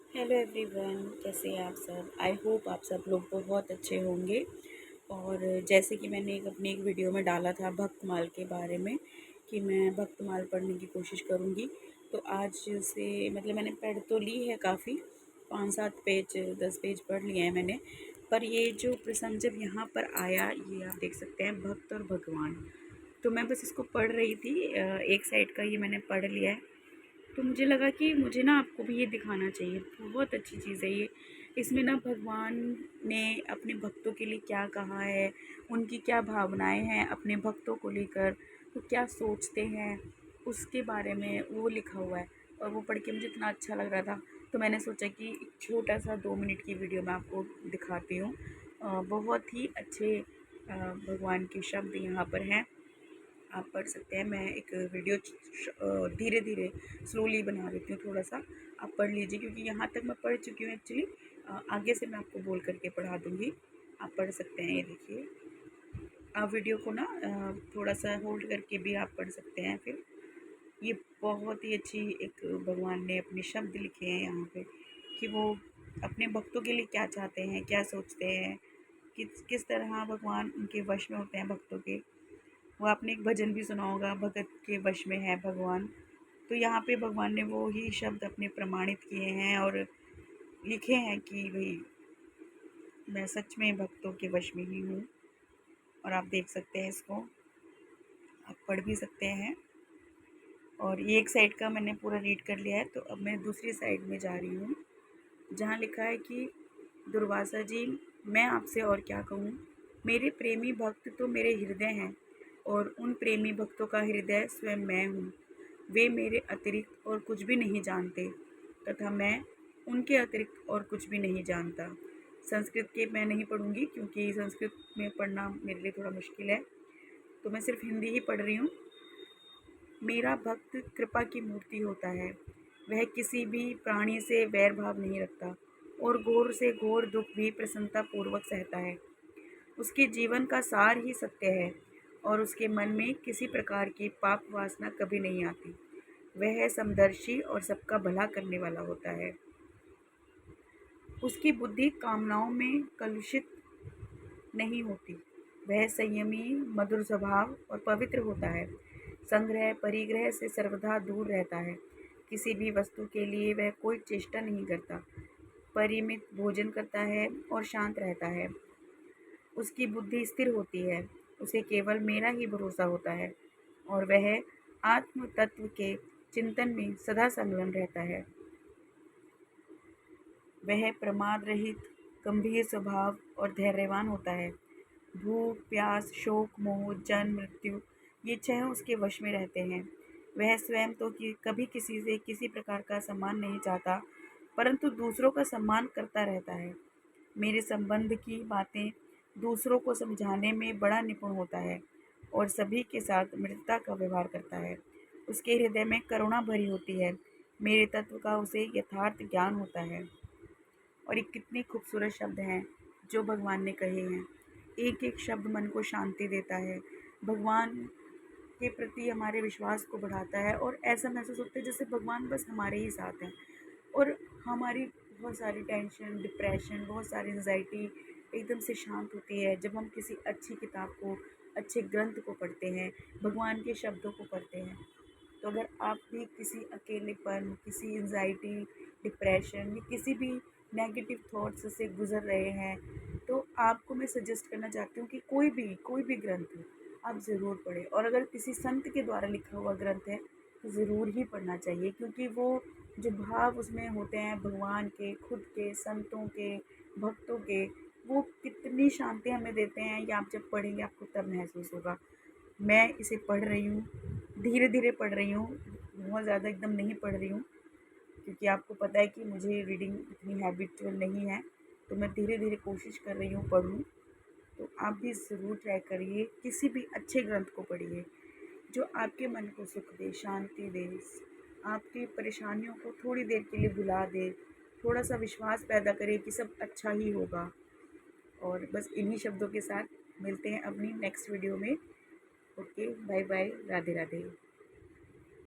Hello everyone, कैसे हैं आप सब। आई होप आप सब लोग बहुत अच्छे होंगे। और जैसे कि मैंने अपनी एक वीडियो में डाला था भक्तमाल के बारे में कि मैं भक्तमाल पढ़ने की कोशिश करूँगी। तो आज से मैंने पढ़ तो ली है काफ़ी, 5-7 पेज 10 पेज पढ़ लिए हैं मैंने। पर ये जो प्रसंग जब यहाँ पर आया, ये आप देख सकते हैं, भक्त और भगवान। तो मैं बस इसको पढ़ रही थी, एक साइड का ये मैंने पढ़ लिया है। तो मुझे लगा कि मुझे ना आपको भी ये दिखाना चाहिए। बहुत अच्छी चीज़ है ये। इसमें ना भगवान ने अपने भक्तों के लिए क्या कहा है, उनकी क्या भावनाएं हैं अपने भक्तों को लेकर, वो क्या सोचते हैं, उसके बारे में वो लिखा हुआ है। और वो पढ़ के मुझे इतना अच्छा लग रहा था, तो मैंने सोचा कि एक छोटा सा 2 मिनट की वीडियो मैं आपको दिखाती हूँ। बहुत ही अच्छे भगवान के शब्द यहाँ पर हैं, आप पढ़ सकते हैं। मैं एक वीडियो धीरे धीरे स्लोली बना देती हूँ थोड़ा सा, आप पढ़ लीजिए क्योंकि यहाँ तक मैं पढ़ चुकी हूँ एक्चुअली। आगे से मैं आपको बोल करके पढ़ा दूँगी, आप पढ़ सकते हैं। ये देखिए, आप वीडियो को ना थोड़ा सा होल्ड करके भी आप पढ़ सकते हैं। फिर ये बहुत ही अच्छी एक भगवान ने अपने शब्द लिखे हैं यहाँ पे कि वो अपने भक्तों के लिए क्या चाहते हैं, क्या सोचते हैं, किस किस तरह भगवान उनके वश में होते हैं भक्तों के। वो आपने एक भजन भी सुना होगा, भगत के वश में है भगवान। तो यहाँ पे भगवान ने वो ही शब्द अपने प्रमाणित किए हैं और लिखे हैं कि भाई मैं सच में भक्तों के वश में ही हूँ। और आप देख सकते हैं इसको, आप पढ़ भी सकते हैं। और ये एक साइड का मैंने पूरा रीड कर लिया है, तो अब मैं दूसरी साइड में जा रही हूँ जहाँ लिखा है कि दुर्वासा जी, मैं आपसे और क्या कहूँ। मेरे प्रेमी भक्त तो मेरे हृदय हैं और उन प्रेमी भक्तों का हृदय स्वयं मैं हूँ। वे मेरे अतिरिक्त और कुछ भी नहीं जानते तथा मैं उनके अतिरिक्त और कुछ भी नहीं जानता। संस्कृत के मैं नहीं पढ़ूंगी क्योंकि संस्कृत में पढ़ना मेरे लिए थोड़ा मुश्किल है, तो मैं सिर्फ हिंदी ही पढ़ रही हूँ। मेरा भक्त कृपा की मूर्ति होता है। वह किसी भी प्राणी से वैर भाव नहीं रखता और घोर से घोर दुख भी प्रसन्नता पूर्वक सहता है। उसके जीवन का सार ही सत्य है और उसके मन में किसी प्रकार की पाप वासना कभी नहीं आती। वह समदर्शी और सबका भला करने वाला होता है। उसकी बुद्धि कामनाओं में कलुषित नहीं होती। वह संयमी, मधुर स्वभाव और पवित्र होता है। संग्रह परिग्रह से सर्वदा दूर रहता है। किसी भी वस्तु के लिए वह कोई चेष्टा नहीं करता। परिमित भोजन करता है और शांत रहता है। उसकी बुद्धि स्थिर होती है। उसे केवल मेरा ही भरोसा होता है और वह आत्म तत्व के चिंतन में सदा संलग्न रहता है। वह प्रमाद रहित, गंभीर स्वभाव और धैर्यवान होता है। भूख, प्यास, शोक, मोह, जन्म, मृत्यु, ये छह उसके वश में रहते हैं। वह स्वयं तो कभी किसी से किसी प्रकार का सम्मान नहीं चाहता, परंतु दूसरों का सम्मान करता रहता है। मेरे संबंध की बातें दूसरों को समझाने में बड़ा निपुण होता है और सभी के साथ मृदुता का व्यवहार करता है। उसके हृदय में करुणा भरी होती है। मेरे तत्व का उसे यथार्थ ज्ञान होता है। और ये कितने खूबसूरत शब्द हैं जो भगवान ने कहे हैं। एक एक शब्द मन को शांति देता है, भगवान के प्रति हमारे विश्वास को बढ़ाता है और ऐसा महसूस होता है जैसे भगवान बस हमारे ही साथ हैं। और हमारी बहुत सारी टेंशन, डिप्रेशन, बहुत सारी एंजाइटी एकदम से शांत होती है जब हम किसी अच्छी किताब को, अच्छे ग्रंथ को पढ़ते हैं, भगवान के शब्दों को पढ़ते हैं। तो अगर आप भी किसी अकेलेपन, किसी एंजाइटी, डिप्रेशन या किसी भी नेगेटिव थॉट्स से गुजर रहे हैं, तो आपको मैं सजेस्ट करना चाहती हूँ कि कोई भी ग्रंथ आप ज़रूर पढ़ें। और अगर किसी संत के द्वारा लिखा हुआ ग्रंथ है तो ज़रूर ही पढ़ना चाहिए, क्योंकि वो जो भाव उसमें होते हैं भगवान के, खुद के, संतों के, भक्तों के, वो कितनी शांति हमें देते हैं, ये आप जब पढ़ेंगे आपको तब महसूस होगा। मैं इसे पढ़ रही हूँ, धीरे धीरे पढ़ रही हूँ, बहुत ज़्यादा एकदम नहीं पढ़ रही हूँ, क्योंकि आपको पता है कि मुझे रीडिंग इतनी हैबिचुअल नहीं है। तो मैं धीरे धीरे कोशिश कर रही हूँ पढ़ूँ। तो आप भी ज़रूर ट्राई करिए, किसी भी अच्छे ग्रंथ को पढ़िए जो आपके मन को सुख दे, शांति दे, आपकी परेशानियों को थोड़ी देर के लिए भुला दे, थोड़ा सा विश्वास पैदा करे कि सब अच्छा ही होगा। और बस इन्हीं शब्दों के साथ मिलते हैं अपनी नेक्स्ट वीडियो में। Okay, bye bye, Radhe Radhe.